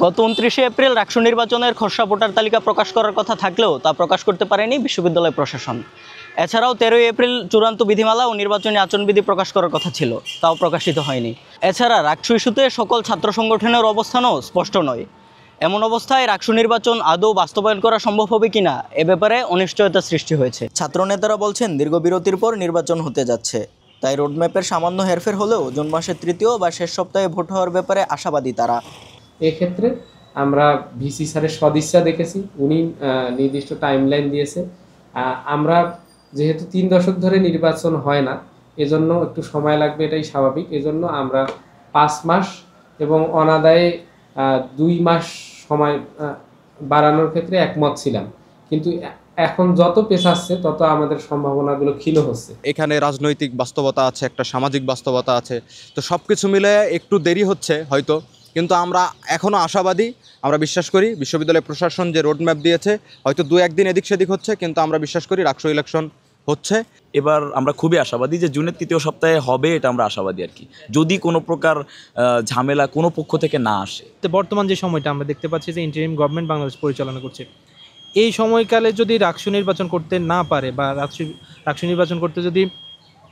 গত 29শে এপ্রিল রাকসু নির্বাচনের খসড়া ভোটার তালিকা প্রকাশ করার কথা থাকলেও তা প্রকাশ করতে পারেনি বিশ্ববিদ্যালয় প্রশাসন। এছাড়াও 13ই এপ্রিল চূড়ান্ত বিধিমালা ও নির্বাচনী আচরণবিধি প্রকাশ করার কথা ছিল, তাও প্রকাশিত হয়নি। এছাড়া রাকসু ইস্যুতে সকল ছাত্র সংগঠনের অবস্থানও স্পষ্ট নয়। এমন অবস্থায় রাকসু নির্বাচন আদৌ বাস্তবায়ন করা সম্ভব হবে কিনা এ ব্যাপারে অনিশ্চয়তা সৃষ্টি হয়েছে। ছাত্রনেতারা বলছেন দীর্ঘ বিরতির পর নির্বাচন হতে যাচ্ছে, তাই রোডম্যাপের সামান্য হেরফের হলেও জুন মাসের তৃতীয় বা শেষ সপ্তাহে ভোট হওয়ার ব্যাপারে আশাবাদী তারা। এক্ষেত্রে আমরা ভিসি স্যারের সদিচ্ছা দেখেছি, উনি নির্দিষ্ট টাইমলাইন দিয়েছে। আমরা যেহেতু 3 দশক ধরে নির্বাচন হয় না, এজন্য একটু সময় লাগবে, এটাই স্বাভাবিক। এজন্য আমরা 5 মাস এবং অনাদায়ে 2 মাস সময় বাড়ানোর ক্ষেত্রে একমত ছিলাম, কিন্তু এখন যত পেছাচ্ছে তত আমাদের সম্ভাবনাগুলো ক্ষীণ হচ্ছে। এখানে রাজনৈতিক বাস্তবতা আছে, একটা সামাজিক বাস্তবতা আছে, তো সব কিছু মিলে একটু দেরি হচ্ছে হয়তো, কিন্তু আমরা এখনও আশাবাদী। আমরা বিশ্বাস করি বিশ্ববিদ্যালয় প্রশাসন যে রোডম্যাপ দিয়েছে, হয়তো 2-1 দিন এদিক সেদিক হচ্ছে, কিন্তু আমরা বিশ্বাস করি রাকসু ইলেকশন হচ্ছে। এবার আমরা খুবই আশাবাদী যে জুনের তৃতীয় সপ্তাহে হবে, এটা আমরা আশাবাদী আর কি, যদি কোনো প্রকার ঝামেলা কোনো পক্ষ থেকে না আসে। বর্তমান যে সময়টা আমরা দেখতে পাচ্ছি যে ইন্টারিম গভর্নমেন্ট বাংলাদেশ পরিচালনা করছে, এই সময়কালে যদি রাকসু নির্বাচন করতে না পারে বা রাকসু নির্বাচন করতে যদি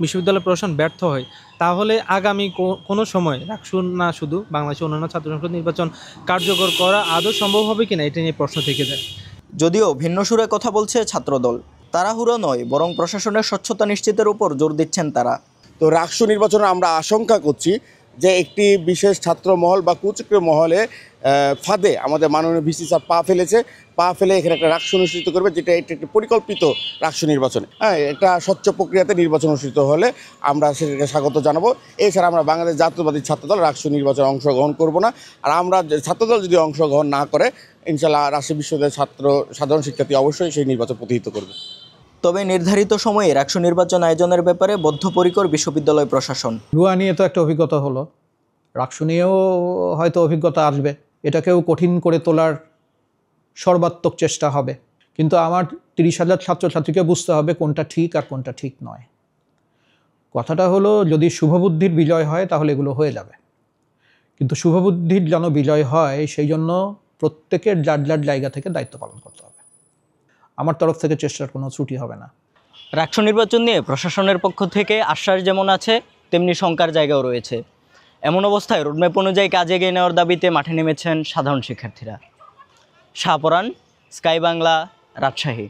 বিশ্ববিদ্যালয় প্রশাসন ব্যর্থ হয়, তাহলে আগামী কোনো সময় রাকসু না শুধু বাংলাদেশের অন্যান্য ছাত্র সংসদ নির্বাচন কার্যকর করা আদৌ সম্ভব হবে কিনা, এটা নিয়ে প্রশ্ন থেকে যায়। যদিও ভিন্ন সুরে কথা বলছে ছাত্রদল, তাড়াহুড়ো নয় বরং প্রশাসনের স্বচ্ছতা নিশ্চিতের উপর জোর দিচ্ছেন তারা। তো রাকসু নির্বাচনে আমরা আশঙ্কা করছি যে একটি বিশেষ ছাত্র মহল বা কুচক্রী মহলে ফাঁদে আমাদের মাননীয় ভিসি স্যার পা ফেলে এখানে একটা রাকসু অনুষ্ঠিত করবে, যেটা একটি পরিকল্পিত রাকসু নির্বাচন। হ্যাঁ, একটা স্বচ্ছ প্রক্রিয়াতে নির্বাচন অনুষ্ঠিত হলে আমরা সেটাকে স্বাগত জানাবো। এছাড়া আমরা বাংলাদেশ জাতীয়তাবাদী ছাত্রদল রাকসু নির্বাচনে অংশগ্রহণ করব না। আর আমরা ছাত্রদল যদি অংশগ্রহণ না করে, ইনশাআল্লাহ রাজশাহী বিশ্ববিদ্যালয়ের ছাত্র সাধারণ শিক্ষার্থী অবশ্যই সেই নির্বাচন প্রতিহিত করবে। তবে নির্ধারিত সময়ে রাকসু নির্বাচন আয়োজনের ব্যাপারে বদ্ধপরিকর বিশ্ববিদ্যালয় প্রশাসন। ভুয়া নিয়ে তো একটা অভিজ্ঞতা হলো, রাকসু নিয়েও হয়তো অভিজ্ঞতা আসবে, এটাকেও কঠিন করে তোলার সর্বাত্মক চেষ্টা হবে। কিন্তু আমার 30,000 ছাত্রছাত্রীকে বুঝতে হবে কোনটা ঠিক আর কোনটা ঠিক নয়। কথাটা হলো, যদি শুভবুদ্ধির বিজয় হয় তাহলে এগুলো হয়ে যাবে, কিন্তু শুভবুদ্ধির যেন বিজয় হয় সেই জন্য প্রত্যেকের যার যার জায়গা থেকে দায়িত্ব পালন করতে হবে। আমার তরফ থেকে চেষ্টার কোনো ত্রুটি হবে না। রাকসু নির্বাচন নিয়ে প্রশাসনের পক্ষ থেকে আশ্বাস যেমন আছে, তেমনি শঙ্কার জায়গাও রয়েছে। এমন অবস্থায় রোডম্যাপ অনুযায়ী কাজ এগিয়ে নেওয়ার দাবিতে মাঠে নেমেছেন সাধারণ শিক্ষার্থীরা। শাহপরান, স্কাই বাংলা, রাজশাহী।